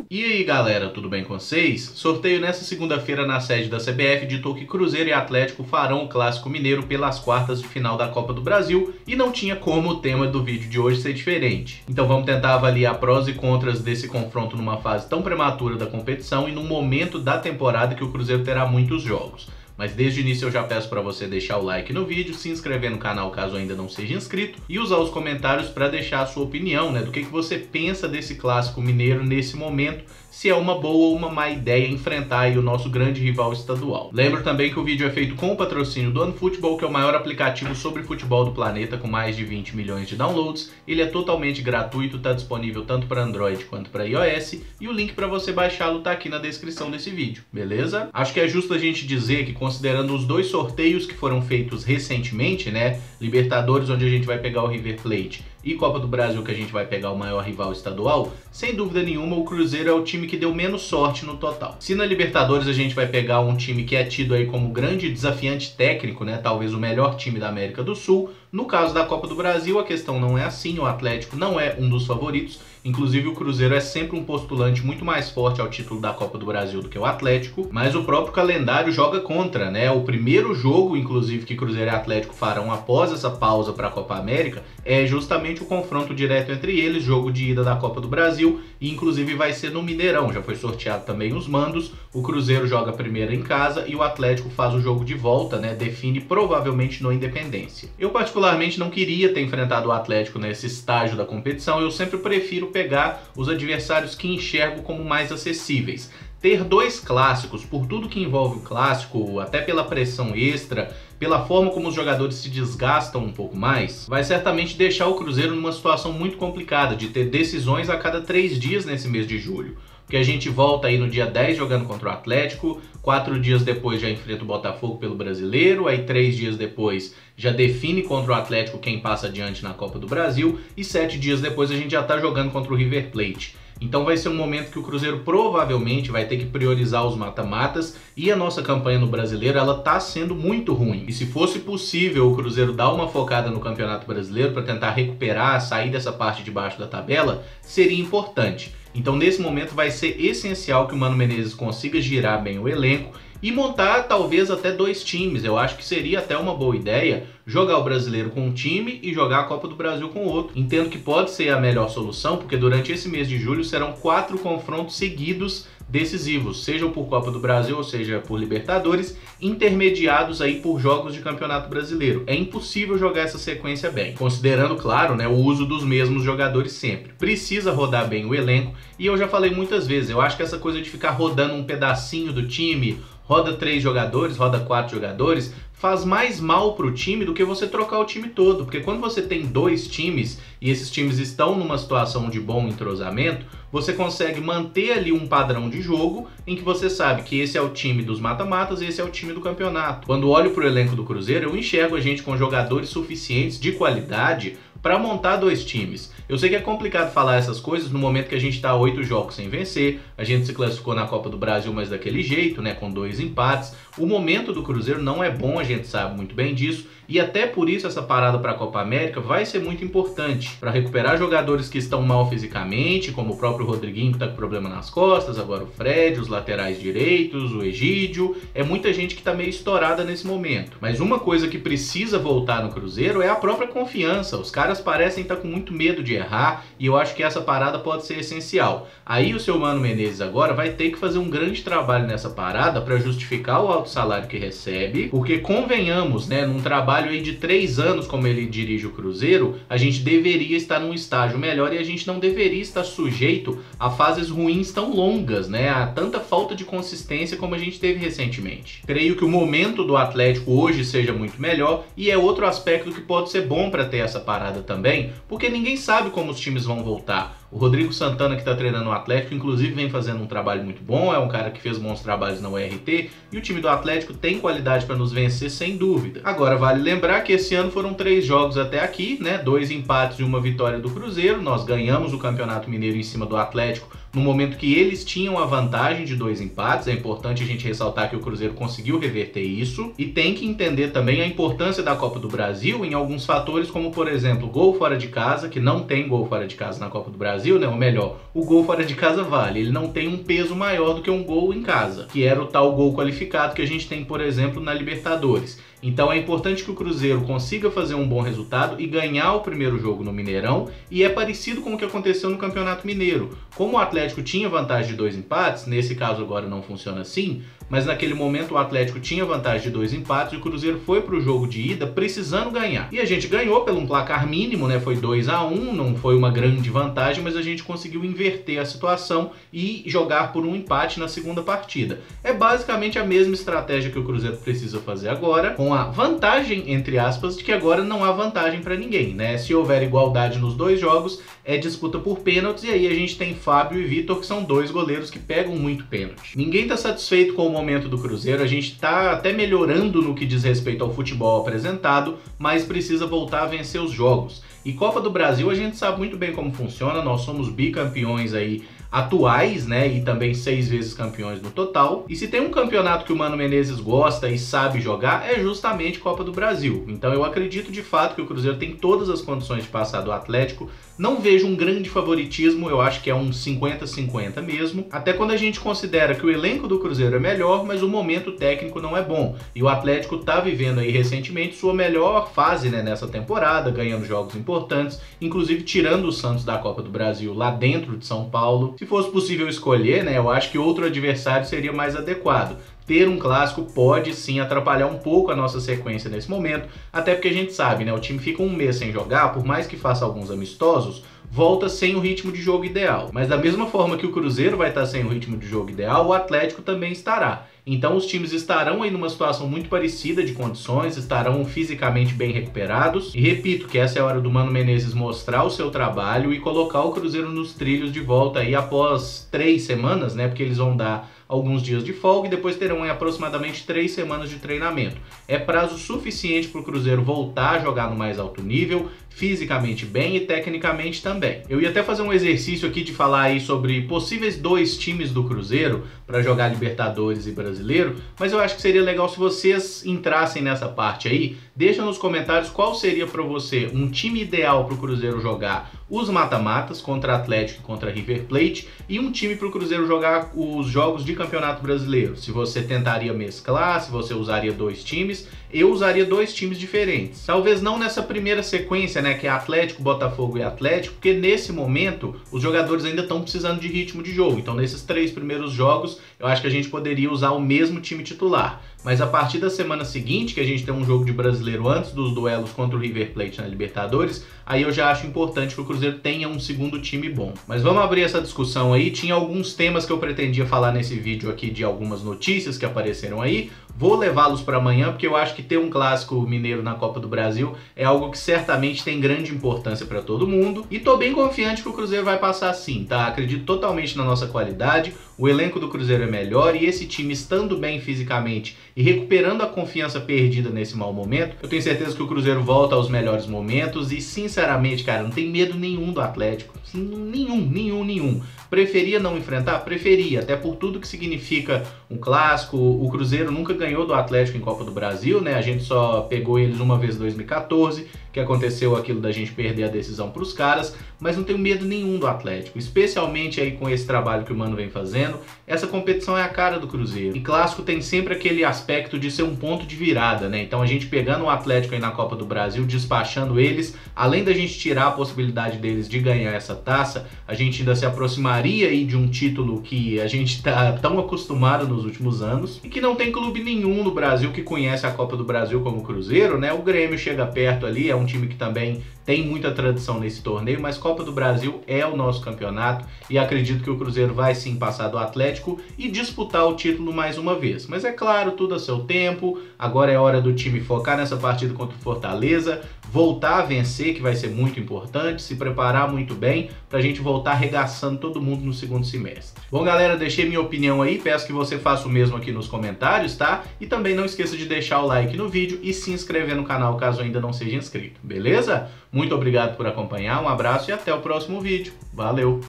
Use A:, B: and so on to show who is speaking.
A: E aí galera, tudo bem com vocês? Sorteio nessa segunda-feira na sede da CBF ditou que Cruzeiro e Atlético farão o Clássico Mineiro pelas quartas de final da Copa do Brasil e não tinha como o tema do vídeo de hoje ser diferente. Então vamos tentar avaliar prós e contras desse confronto numa fase tão prematura da competição e num momento da temporada que o Cruzeiro terá muitos jogos. Mas desde o início eu já peço para você deixar o like no vídeo, se inscrever no canal caso ainda não seja inscrito e usar os comentários para deixar a sua opinião, do que você pensa desse Clássico Mineiro nesse momento, se é uma boa ou uma má ideia enfrentar aí o nosso grande rival estadual. Lembro também que o vídeo é feito com o patrocínio do OneFootball, que é o maior aplicativo sobre futebol do planeta com mais de 20 milhões de downloads. Ele é totalmente gratuito, está disponível tanto para Android quanto para iOS e o link para você baixá-lo está aqui na descrição desse vídeo, beleza? Acho que é justo a gente dizer que considerando os dois sorteios que foram feitos recentemente, Libertadores, onde a gente vai pegar o River Plate, e Copa do Brasil, que a gente vai pegar o maior rival estadual, sem dúvida nenhuma o Cruzeiro é o time que deu menos sorte no total. Se na Libertadores a gente vai pegar um time que é tido aí como grande desafiante técnico, talvez o melhor time da América do Sul, no caso da Copa do Brasil a questão não é assim, o Atlético não é um dos favoritos, inclusive o Cruzeiro é sempre um postulante muito mais forte ao título da Copa do Brasil do que o Atlético, mas o próprio calendário joga contra, O primeiro jogo, inclusive, que Cruzeiro e Atlético farão após essa pausa para a Copa América é justamente o confronto direto entre eles, jogo de ida da Copa do Brasil, e inclusive vai ser no Mineirão, já foi sorteado também os mandos, o Cruzeiro joga primeiro em casa e o Atlético faz o jogo de volta, define provavelmente no Independência. Eu particularmente não queria ter enfrentado o Atlético nesse estágio da competição, eu sempre prefiro pegar os adversários que enxergo como mais acessíveis. Ter dois clássicos, por tudo que envolve o clássico, até pela pressão extra, pela forma como os jogadores se desgastam um pouco mais, vai certamente deixar o Cruzeiro numa situação muito complicada, de ter decisões a cada 3 dias nesse mês de julho. Porque a gente volta aí no dia 10 jogando contra o Atlético, 4 dias depois já enfrenta o Botafogo pelo Brasileiro, aí 3 dias depois já define contra o Atlético quem passa adiante na Copa do Brasil, e 7 dias depois a gente já tá jogando contra o River Plate. Então vai ser um momento que o Cruzeiro provavelmente vai ter que priorizar os mata-matas e a nossa campanha no Brasileiro ela tá sendo muito ruim. E se fosse possível o Cruzeiro dar uma focada no Campeonato Brasileiro para tentar recuperar, sair dessa parte de baixo da tabela, seria importante. Então nesse momento vai ser essencial que o Mano Menezes consiga girar bem o elenco e montar talvez até 2 times. Eu acho que seria até uma boa ideia jogar o Brasileiro com um time e jogar a Copa do Brasil com outro. Entendo que pode ser a melhor solução, porque durante esse mês de julho serão 4 confrontos seguidos decisivos, seja por Copa do Brasil ou seja por Libertadores, intermediados aí por jogos de Campeonato Brasileiro. É impossível jogar essa sequência bem, considerando, claro, o uso dos mesmos jogadores sempre. Precisa rodar bem o elenco, e eu já falei muitas vezes, eu acho que essa coisa de ficar rodando um pedacinho do time, roda 3 jogadores, roda 4 jogadores, faz mais mal para o time do que você trocar o time todo, porque quando você tem 2 times e esses times estão numa situação de bom entrosamento, você consegue manter ali um padrão de jogo em que você sabe que esse é o time dos mata-matas e esse é o time do campeonato. Quando olho para o elenco do Cruzeiro, eu enxergo a gente com jogadores suficientes de qualidade para montar 2 times. Eu sei que é complicado falar essas coisas no momento que a gente está 8 jogos sem vencer, a gente se classificou na Copa do Brasil, mas daquele jeito, com 2 empates. O momento do Cruzeiro não é bom, a gente sabe muito bem disso, e até por isso essa parada para a Copa América vai ser muito importante para recuperar jogadores que estão mal fisicamente, como o próprio Rodriguinho que está com problema nas costas, agora o Fred, os laterais direitos, o Egídio, é muita gente que está meio estourada nesse momento. Mas uma coisa que precisa voltar no Cruzeiro é a própria confiança. Os caras parecem estar com muito medo de errar e eu acho que essa parada pode ser essencial. Aí o seu Mano Menezes agora vai ter que fazer um grande trabalho nessa parada para justificar o alto salário que recebe, porque convenhamos, num trabalho aí de 3 anos como ele dirige o Cruzeiro, a gente deveria estar num estágio melhor e a gente não deveria estar sujeito a fases ruins tão longas, a tanta falta de consistência como a gente teve recentemente. Creio que o momento do Atlético hoje seja muito melhor e é outro aspecto que pode ser bom para ter essa parada também, porque ninguém sabe como os times vão voltar. O Rodrigo Santana, que está treinando o Atlético, inclusive vem fazendo um trabalho muito bom, é um cara que fez bons trabalhos na URT, e o time do Atlético tem qualidade para nos vencer sem dúvida. Agora vale lembrar que esse ano foram 3 jogos até aqui, 2 empates e 1 vitória do Cruzeiro. Nós ganhamos o Campeonato Mineiro em cima do Atlético no momento que eles tinham a vantagem de 2 empates. É importante a gente ressaltar que o Cruzeiro conseguiu reverter isso, e tem que entender também a importância da Copa do Brasil em alguns fatores, como por exemplo, gol fora de casa, que não tem gol fora de casa na Copa do Brasil, Brasil, né? Ou melhor, o gol fora de casa vale. Ele não tem um peso maior do que um gol em casa, que era o tal gol qualificado que a gente tem, por exemplo, na Libertadores. Então é importante que o Cruzeiro consiga fazer um bom resultado e ganhar o primeiro jogo no Mineirão, e é parecido com o que aconteceu no Campeonato Mineiro. Como o Atlético tinha vantagem de 2 empates, nesse caso agora não funciona assim, mas naquele momento o Atlético tinha vantagem de 2 empates e o Cruzeiro foi para o jogo de ida precisando ganhar. E a gente ganhou pelo um placar mínimo, né? Foi 2-1, não foi uma grande vantagem, mas a gente conseguiu inverter a situação e jogar por um empate na segunda partida. É basicamente a mesma estratégia que o Cruzeiro precisa fazer agora, com a vantagem, entre aspas, de que agora não há vantagem para ninguém, né? Se houver igualdade nos dois jogos, é disputa por pênaltis, e aí a gente tem Fábio e Vitor, que são dois goleiros que pegam muito pênalti. Ninguém tá satisfeito com o momento do Cruzeiro, a gente tá até melhorando no que diz respeito ao futebol apresentado, mas precisa voltar a vencer os jogos. E Copa do Brasil a gente sabe muito bem como funciona, nós somos bicampeões aí atuais, né, e também 6 vezes campeões no total. E se tem um campeonato que o Mano Menezes gosta e sabe jogar, é justamente Copa do Brasil. Então eu acredito de fato que o Cruzeiro tem todas as condições de passar do Atlético. Não vejo um grande favoritismo, eu acho que é um 50-50 mesmo. Até quando a gente considera que o elenco do Cruzeiro é melhor, mas o momento técnico não é bom. E o Atlético tá vivendo aí recentemente sua melhor fase, né, nessa temporada, ganhando jogos importantes, inclusive tirando o Santos da Copa do Brasil lá dentro de São Paulo. Se fosse possível escolher, né, eu acho que outro adversário seria mais adequado. Ter um clássico pode sim atrapalhar um pouco a nossa sequência nesse momento, até porque a gente sabe, né, o time fica um mês sem jogar, por mais que faça alguns amistosos, volta sem o ritmo de jogo ideal. Mas da mesma forma que o Cruzeiro vai estar sem o ritmo de jogo ideal, o Atlético também estará. Então os times estarão aí numa situação muito parecida de condições, estarão fisicamente bem recuperados. E repito que essa é a hora do Mano Menezes mostrar o seu trabalho e colocar o Cruzeiro nos trilhos de volta aí após 3 semanas, né? Porque eles vão dar alguns dias de folga e depois terão aproximadamente 3 semanas de treinamento. É prazo suficiente para o Cruzeiro voltar a jogar no mais alto nível, fisicamente bem e tecnicamente também. Eu ia até fazer um exercício aqui de falar aí sobre possíveis 2 times do Cruzeiro para jogar Libertadores e Brasileiro, mas eu acho que seria legal se vocês entrassem nessa parte aí. Deixa nos comentários qual seria para você um time ideal para o Cruzeiro jogar os mata-matas contra Atlético e contra River Plate, e um time para o Cruzeiro jogar os jogos de Campeonato Brasileiro. Se você tentaria mesclar, se você usaria 2 times, eu usaria 2 times diferentes. Talvez não nessa primeira sequência, né, que é Atlético, Botafogo e Atlético, porque nesse momento os jogadores ainda estão precisando de ritmo de jogo. Então nesses 3 primeiros jogos eu acho que a gente poderia usar o mesmo time titular. Mas a partir da semana seguinte, que a gente tem um jogo de Brasileiro antes dos duelos contra o River Plate na Libertadores, aí eu já acho importante que o Cruzeiro tenha um segundo time bom. Mas vamos abrir essa discussão aí. Tinha alguns temas que eu pretendia falar nesse vídeo aqui, de algumas notícias que apareceram aí. Vou levá-los para amanhã, porque eu acho que ter um clássico mineiro na Copa do Brasil é algo que certamente tem grande importância para todo mundo. E tô bem confiante que o Cruzeiro vai passar sim, tá? Acredito totalmente na nossa qualidade, o elenco do Cruzeiro é melhor e esse time estando bem fisicamente e recuperando a confiança perdida nesse mau momento, eu tenho certeza que o Cruzeiro volta aos melhores momentos e, sinceramente, cara, não tem medo nenhum do Atlético. Nenhum. Preferia não enfrentar? Preferia, até por tudo que significa um clássico. O Cruzeiro nunca ganhou do Atlético em Copa do Brasil, né? A gente só pegou eles uma vez em 2014, que aconteceu aquilo da gente perder a decisão para os caras, mas não tenho medo nenhum do Atlético, especialmente aí com esse trabalho que o Mano vem fazendo. Essa competição é a cara do Cruzeiro. E clássico tem sempre aquele aspecto de ser um ponto de virada, né? Então a gente pegando o Atlético aí na Copa do Brasil, despachando eles, além da gente tirar a possibilidade deles de ganhar essa taça, a gente ainda se aproximaria aí de um título que a gente tá tão acostumado nos últimos anos e que não tem clube nenhum no Brasil que conhece a Copa do Brasil como o Cruzeiro, né? O Grêmio chega perto ali, é um time que também tem muita tradição nesse torneio, mas Copa do Brasil é o nosso campeonato e acredito que o Cruzeiro vai sim passar do Atlético e disputar o título mais uma vez. Mas é claro, tudo a seu tempo, agora é hora do time focar nessa partida contra o Fortaleza, voltar a vencer, que vai ser muito importante, se preparar muito bem pra gente voltar arregaçando todo mundo no segundo semestre. Bom, galera, deixei minha opinião aí, peço que você faça o mesmo aqui nos comentários, tá? E também não esqueça de deixar o like no vídeo e se inscrever no canal caso ainda não seja inscrito, beleza? Muito obrigado por acompanhar, um abraço e até o próximo vídeo. Valeu!